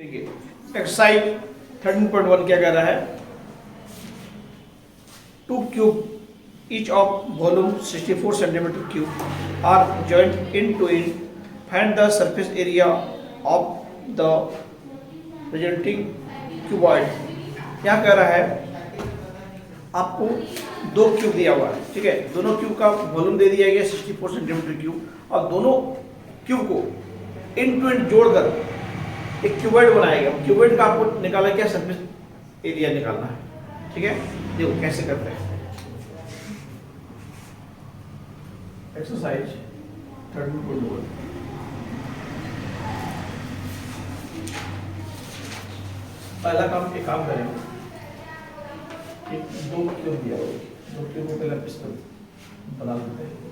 देखिए एक्सरसाइज 13.1 क्या कह रहा है, two cube each of volume 64 centimetre cube are joined end to end, find the surface area of the resulting cuboid. क्या कह रहा है, आपको दो क्यूब दिया हुआ है, ठीक है, दोनों क्यूब का वॉल्यूम दे दिया गया 64 सेंटीमीटर क्यूब और दोनों क्यूब को इन टू इन जोड़कर एक क्यूबॉइड बनाया गया। क्यूबॉइड का आपको निकाला क्या, सरफेस एरिया निकालना है, ठीक है। देखो कैसे करते हैं, एक्सरसाइज 13.1। पहला काम एक काम करेंगे, एक दो क्यूब दिया हुआ, दो क्यूब को पहले पिस्टल बना लेते हैं।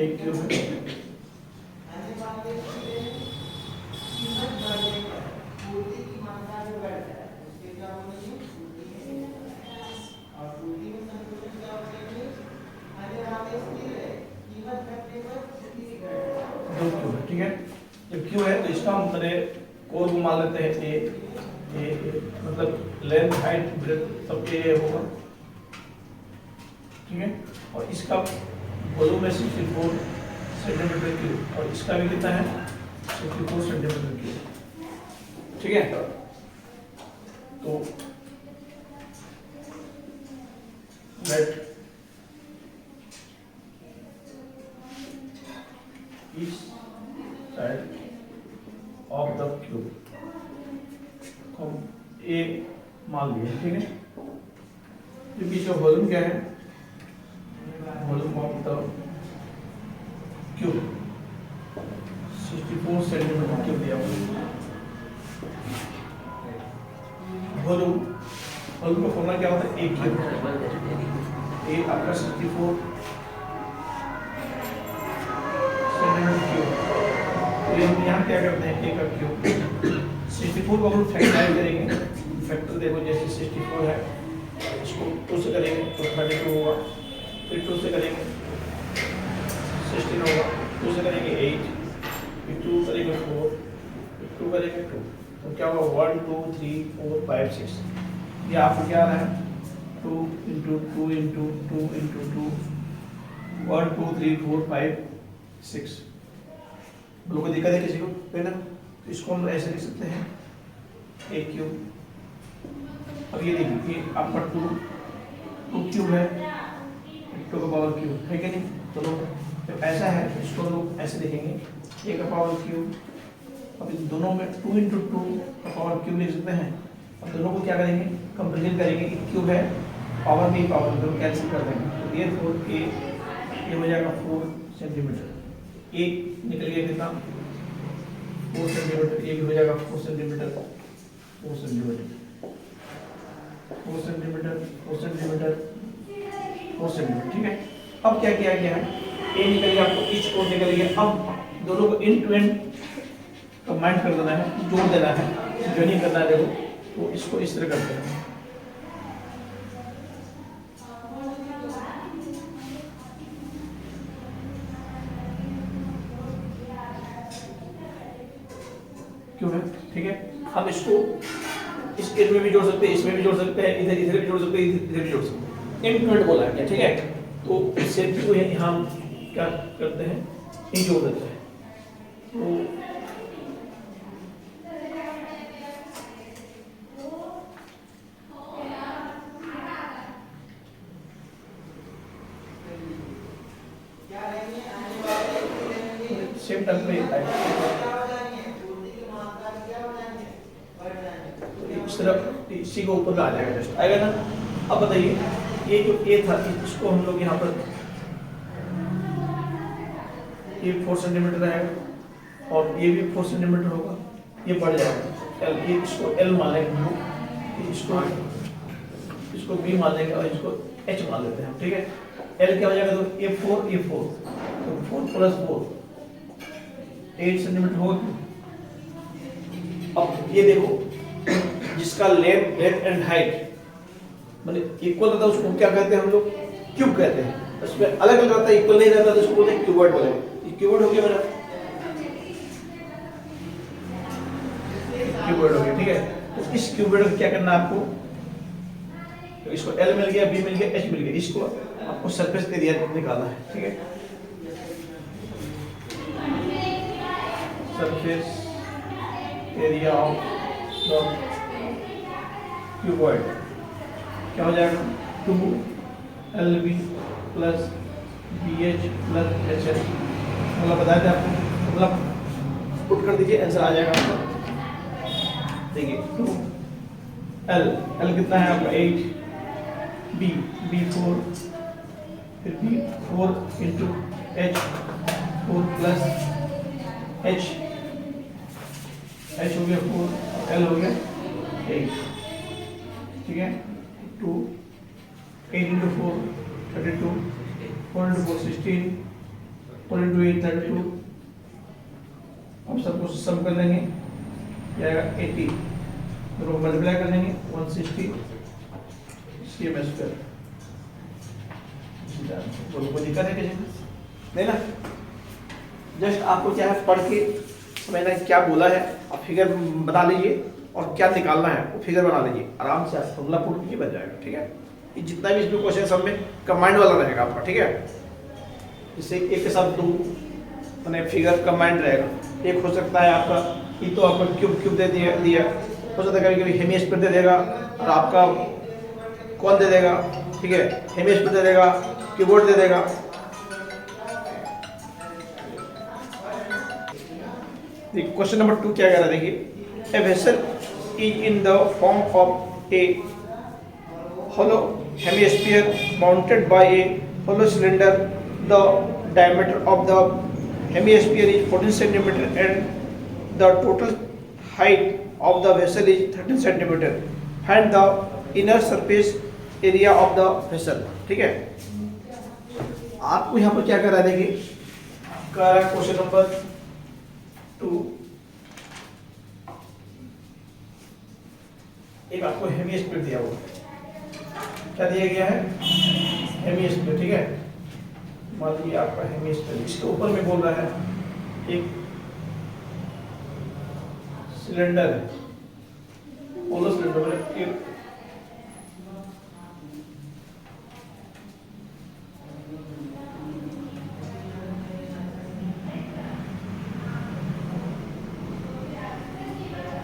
एक क्यूब है, दो क्यूब है, ठीक है। जब क्यूब है तो इसका मतलब कोर को मान लेते हैं ए, मतलब लेंथ हाइट ब्रेथ सब ए होगा, ठीक है। और इसका वॉल्यूम है 64 सेंटीमीटर क्यूब और इसका भी कितना है 64 सेंटीमीटर क्यूब, ठीक है। तो let each side of the cube हम ए मान लिए, ठीक है। क्योंकि इसका वॉल्यूम क्या है, volume of the cube 64 centimetre cube दिया हुआ। वॉल्यूम का फॉर्मूला क्या होता है, ए क्यूब, ए आपका 64 सेंटीमीटर क्यूब। तो हम यहाँ क्या करते हैं, ए का क्यूब 64 को हम फैक्टराइज करेंगे, फैक्टर देखो जैसे 64 है, इसको 2 से करेंगे तो 32 होगा, फिर 2 से करेंगे 16 होगा, 2 से करेंगे 8, फिर 2 करेंगे 4, फिर 2 करेंगे 2, तो क्या होगा 1 2 3 4 5 6। ये आपको क्या आ रहा है 2 इंटू 2 इंटू 2 इंटू 2 1 2 3 4 5 6। लोगों को दिक्कत है किसी को है ना, तो इसको हम ऐसे लिख सकते हैं ए क्यूब। अब ये देखिए आपका 2 क्यूब है, 2 का पावर क्यूब है कि नहीं, चलो जब ऐसा है तो इसको लोग ऐसे लिखेंगे ए का पावर क्यूब। अब इन दोनों में 2 इंटू 2 का पावर क्यूब लिख सकते हैं। अब दोनों को क्या करेंगे, कंपेरिजन करेंगे, एक क्यूब है पावर में पावर दोनों कैंसिल कर देंगे, तो ये हो जाएगा 4 सेंटीमीटर, ए निकल गया कितना 4 सेंटीमीटर, ये भी हो जाएगा 4 centimetre 4 centimetre 4 centimetre 4 centimetre 4 centimetre, ठीक है। अब क्या किया गया है, ए निकल गया, आपको ईच कोड निकल गया। अब दोनों को इन टू एंड कंबाइन कर देना है, जोड़ देना है, जो नहीं करना है देखो, तो इसको इस तरह करते हैं। क्यों है, ठीक है। हम इसको इस एज में भी जोड़ सकते हैं, इसमें भी जोड़ सकते हैं, इधर भी जोड़ सकते हैं, इधर भी जोड़ सकते हैं, इन टू एंड बोला है, ठीक है। तो इससे को यहाँ हम क्या करते हैं, इन जोड़ देते हैं। तो सेम टाइम पे इस तरफ इसी को ऊपर आ जाएगा, जस्ट आएगा ना। अब बताइए ये जो ए था इसको हम लोग यहाँ पर ये 4 सेंटीमीटर आएगा और ये भी 4 सेंटीमीटर होगा, ये बढ़ जाएगा एल, ये इसको एल मान लेंगे हम लोग, इसको बी मान लेंगे और इसको एच मान लेते हैं, ठीक है। एल क्या हो जाएगा, तो ए 4 तो 4 प्लस 4 8 सेंटीमीटर होगा। अब ये देखो जिसका लेंथ ब्रेथ एंड हाइट मतलब इक्वल रहता है उसको क्या कहते हैं हम लोग, क्यूब कहते हैं। उसमें अलग अलग रहता है, इक्वल नहीं रहता तो उसको बोलते हैं क्यूबॉइड बोलेंगे। ये क्यूबॉइड हो गया मेरा, क्यूबॉइड हो गया, ठीक है। तो इस क्यूबॉइड को क्या करना है आपको, तो इसको L मिल गया, B मिल गया, H मिल गया, इसको आपको सरफेस एरिया निकालना है, ठीक है। Surface area of the cuboid क्या हो जाएगा, 2LB plus BH plus HL, मतलब बताया था आपको, मतलब पुट कर दीजिए, आंसर आ जाएगा आपका। देखिए 2L कितना है आपका 8, B 4, फिर B 4 into H 4 plus H हो गया 4, L हो गया 8, ठीक है। 2 8 इंटू 4 32, 4 इंटू 4 16, 4 इंटू 8 32। अब सबको सम कर लेंगे, आएगा 80, तो मल्टीप्लाई कर लेंगे 160 CM स्क्वायर। कोई दिक्कत है किसी नहीं ना, जस्ट आपको क्या है पढ़ के मैंने क्या बोला है आप फिगर बना लीजिए और क्या निकालना है वो फिगर बना लीजिए, आराम से आप फॉर्मूला पुट कीजिए, बन जाएगा, ठीक है। ये जितना भी इसमें क्वेश्चन सब में कंबाइंड वाला रहेगा आपका, ठीक है। इससे एक के साथ दो मैंने फिगर कंबाइंड रहेगा। एक हो सकता है आपका, ये तो आपका क्यूब दे दिया हो सकता है कभी कभी हेमिस्फीयर दे देगा और आपका कौन दे देगा, ठीक है, हेमिस्फीयर दे देगा, कीबोर्ड दे देगा। क्वेश्चन नंबर 2 क्या कह रहा है, देखिए, a vessel is in the form of A hollow hemisphere mounted by a hollow cylinder. The diameter of the hemisphere is 14 centimeter and the total height of the vessel is 13 centimeter. Find the inner surface area of the vessel, ठीक है। आपको यहाँ पर क्या कर रहा है, देखिए कर रहा है क्वेश्चन नंबर 2, एक आपको हेमिस्फीयर दिया हुआ, क्या दिया गया है, हेमिस्फीयर, ठीक है। मान लीजिए आपका हेमिस्फीयर, इसके ऊपर में बोल रहा है एक सिलेंडर है, होलो सिलेंडर है,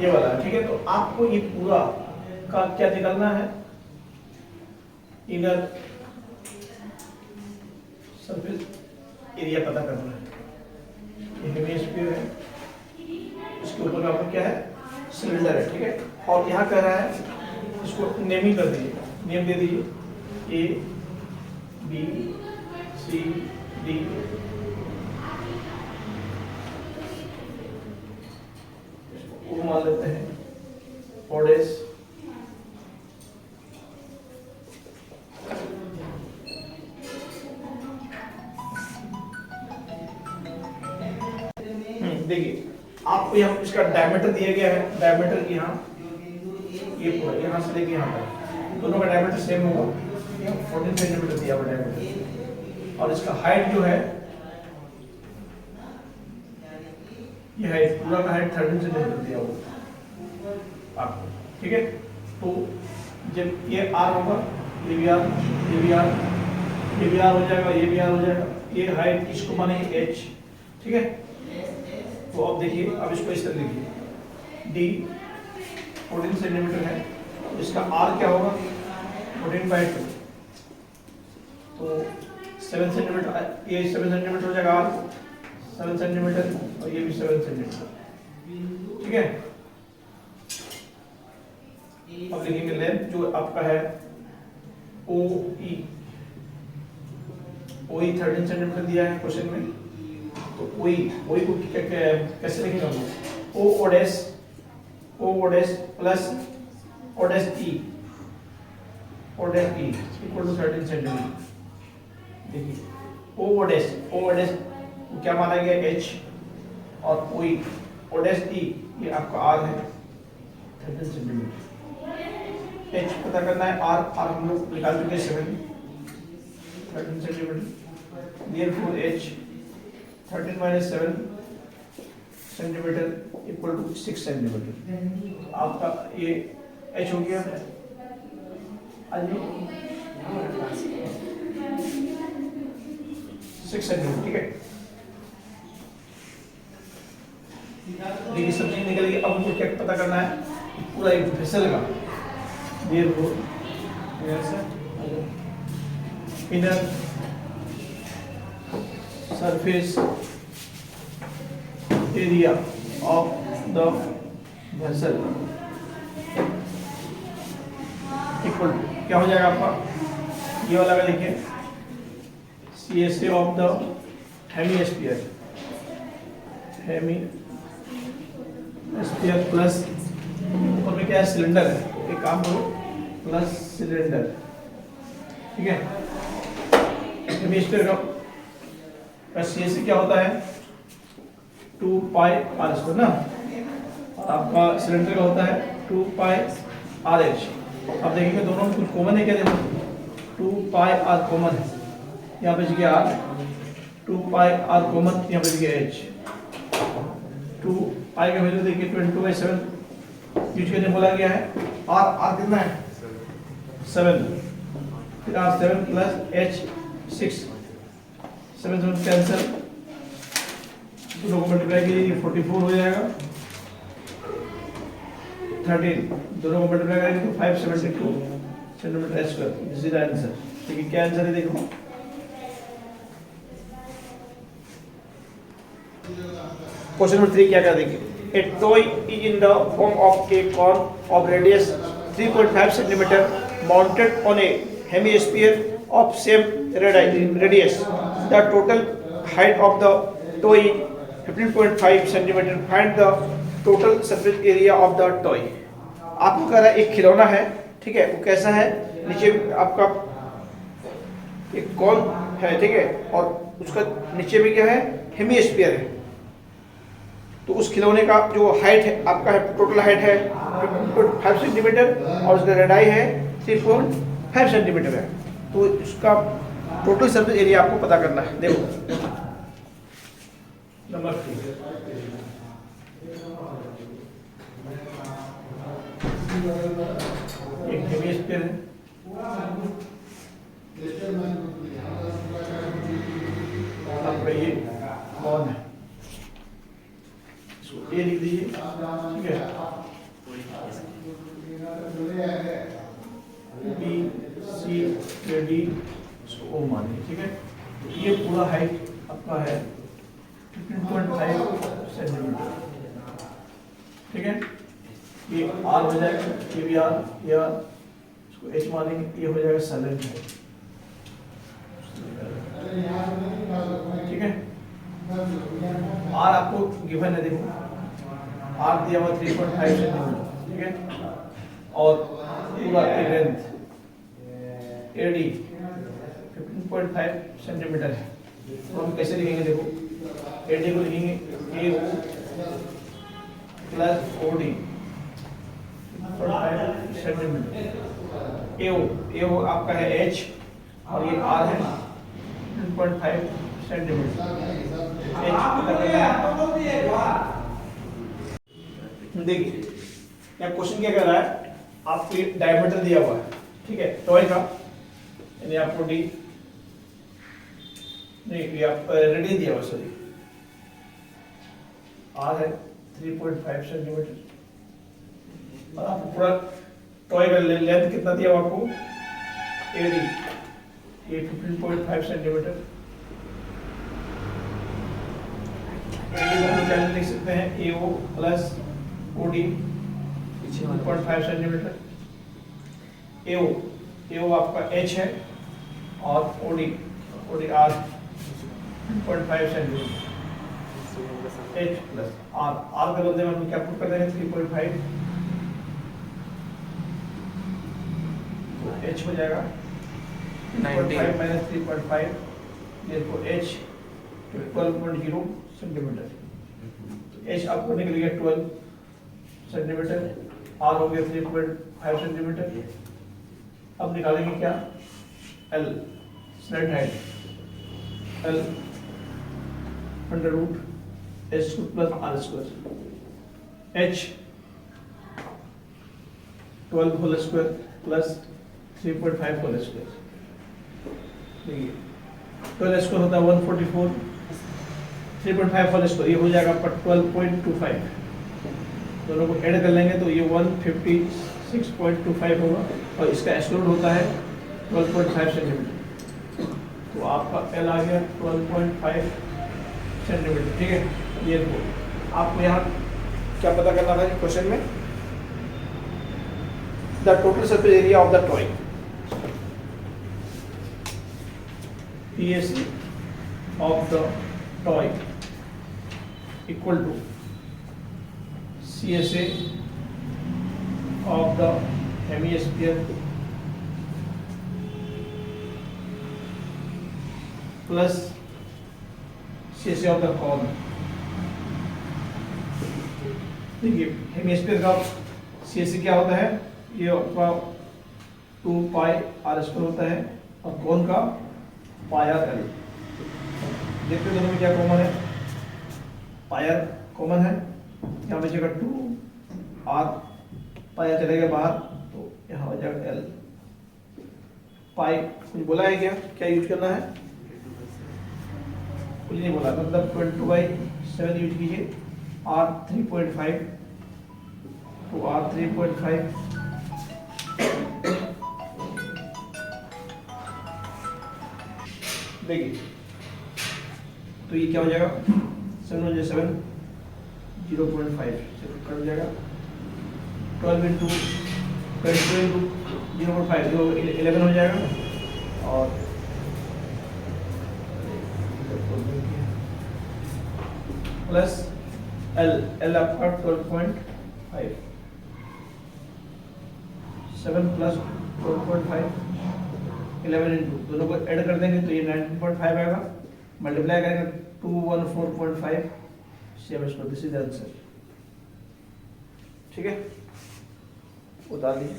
ये वाला है, ठीक है। तो आपको ये पूरा का क्या निकालना है, इनर सरफेस एरिया पता करना है। ये हेमिस्फीयर है, इसके ऊपर का आपका क्या है, सिलेंडर है, ठीक है। और यहाँ कह रहा है इसको नेमिंग कर दीजिए, नेम दे दीजिए A B C D, इसको मान लेते हैं ओडेस, देखिए आपको यहाँ इसका डायमीटर दिया गया है, डायमीटर यहाँ ये पूरा यहाँ से लेके यहाँ तक दोनों का डायमीटर सेम होगा, 14 सेंटीमीटर दिया हुआ डायमीटर, और इसका हाइट जो है ये हाइट पूरा का हाइट 13 सेंटीमीटर दिया हुआ आपको, ठीक है। तो जब ये R होगा, ये भी R, ये भी R, ये भी R हो जाएगा, ये भी R हो जाएगा, ये हाइट इसको मानेंगे H, ठीक है। तो अब देखिए, अब इसको इस तरह लिखिए, D 14 सेंटीमीटर है, इसका R क्या होगा 14/2, तो 7 सेंटीमीटर, ये 7 सेंटीमीटर हो जाएगा R, 7 सेंटीमीटर, और ये भी 7 सेंटीमीटर, ठीक है। अब लिखेंगे लेंथ जो आपका है OE 13 सेंटीमीटर दिया है क्वेश्चन में, तो OE को कैसे लिखेंगे हम, O dash plus O dash E equal to 13 centimetre. देखिए O डैश को क्या माना गया H, और O डैश E ये आपका R है 13 सेंटीमीटर। एच पता करना है, आर हम लोग निकाल चुके हैं 13 सेंटीमीटर। Therefore H 13 minus 7 centimetre equal to 6 centimetre. आपका ये एच हो गया। आइए 6 सेंटीमीटर, ठीक है। देखिए सब चीज निकल गई। अब हमको क्या पता करना है, पूरा एक फिसल का inner surface area of the vessel equal क्या हो जाएगा आपका, ये वाला का देखिए CSA of the hemisphere plus ऊपर में क्या है, सिलेंडर है, एक काम करो प्लस सिलेंडर, ठीक है। हेमीस्फीयर का CSA क्या होता है 2 पाई r स्क्वायर ना, और आपका सिलेंडर का होता है 2 पाई RH। अब देखेंगे दोनों में कुछ कॉमन है क्या, देखो 2 पाई r कॉमन है, यहाँ पे जगह r, 2 पाई r कॉमन, यहाँ पे जगह h। 2 पाई का वैल्यू देखिए 22/7 यूज करने बोला गया है। r कितना है 7, फिर r7 प्लस h 6, 7 कैंसिल, दोनों को मल्टीप्लाई कीजिए 44 हो जाएगा। 13 दोनों को मल्टीप्लाई करेंगे तो 572 centimetre square. This is the answer. ठीक है, क्या आंसर है देखो, क्वेश्चन नंबर 3 क्या कर देंगे। A toy is in the form of a cone of radius 3.5 cm mounted on a hemisphere of same radius. The total height of the toy 15.5 cm. Find the total surface area of the toy. आपको कह रहा है एक खिलौना है, ठीक है, वो कैसा है, नीचे आपका एक कॉन है, ठीक है, और उसका नीचे में क्या है, हेमीस्फीयर है। तो उस खिलौने का जो हाइट है आपका है, टोटल हाइट है 15.5 सेंटीमीटर और उसका रेडाई है 3.5 सेंटीमीटर है। तो उसका टोटल सरफेस एरिया आपको पता करना है। देखो नंबर 3, एक हेमीस्फीयर है, आपका ये कौन है, ये लिख दीजिए, ठीक है, बी सी डी इसको ओ मानिए, ठीक है। तो ये पूरा हाइट आपका है 15.5 सेंटीमीटर, ठीक है। ये आर हो जाएगा, ये भी आर, ये आर, इसको एच मानेंगे, ये हो जाएगा सैलेंट है, ठीक है। आर आपको गिवन है, देखो आर दिया हुआ 3.5 सेंटीमीटर, ठीक है, और पूरा लेंथ एडी 15.5 सेंटीमीटर है। तो हम कैसे लिखेंगे, देखो एडी को लिखेंगे AO plus OD 15.5 centimetre. AO आपका है H और ये R है 15.5 सेंटीमीटर। देखिए यहाँ क्वेश्चन क्या कर रहा है, आपको डायमीटर दिया हुआ है, ठीक है, टॉय का, यानी आपको डी नहीं, आप रेडियस दिया हुआ, सॉरी, आर है 3.5 सेंटीमीटर, और आपको पूरा टॉय का लेंथ कितना दिया हुआ आपको, एडी ये 15.5 सेंटीमीटर। हम लिख सकते हैं AO plus OD 1.5 centimetre. AO आपका H है और OD R 1.5 centimetre. H plus R का बदले में हम क्या पुट कर देंगे 3.5, तो H हो जाएगा 3.5 माइनस 3.5, देखो H 12.0 सेंटीमीटर। H आपको निकल गया 12 सेंटीमीटर, R हो गया 3.5 सेंटीमीटर, अब निकालेंगे क्या, L slant height, L under root H square plus R square, H 12 whole square plus 3.5 whole square. देखिए 12 स्क्वायर होता है 144, 3.5 होल स्क्वायर ये हो जाएगा आपका 12.25, दोनों को ऐड कर लेंगे तो ये 156.25 होगा, और इसका एक्सक्लूड होता है 12.5 सेंटीमीटर, तो आपका एल आ गया 12.5 सेंटीमीटर। ठीक है, ये आपको यहाँ क्या पता करना था क्वेश्चन में, the total surface area of the toy, PAC of the toy equal to CSA of the hemisphere plus CSA of the cone। देखिए हेमिस्फीयर का CSA क्या होता है, ये आपका 2 पाई आर स्क्वायर होता है, और कोन का पाई आर एल। देखते दोनों में क्या कॉमन है, पाई आर कॉमन है, यहाँ पे जगह 2 आर पाई आर चलेगा बाहर, तो यहाँ हो जाएगा एल। पाई कुछ बोला है क्या, क्या यूज करना है, कुछ नहीं बोला, मतलब 22/7 यूज कीजिए, आर 3.5 तो आर 3.5 देखिए, तो ये क्या हो जाएगा 7 0.5 से कट हो जाएगा, 12 इंटू 0.5 जो 11 हो जाएगा, और प्लस एल, एल आपका 12.5, 7 प्लस 12.5 11 इंटू दोनों को ऐड कर देंगे तो ये 19.5 आएगा, मल्टीप्लाई करेंगे 214.5 सेम इसको, दिस इज आंसर। ठीक है, उतार दीजिए।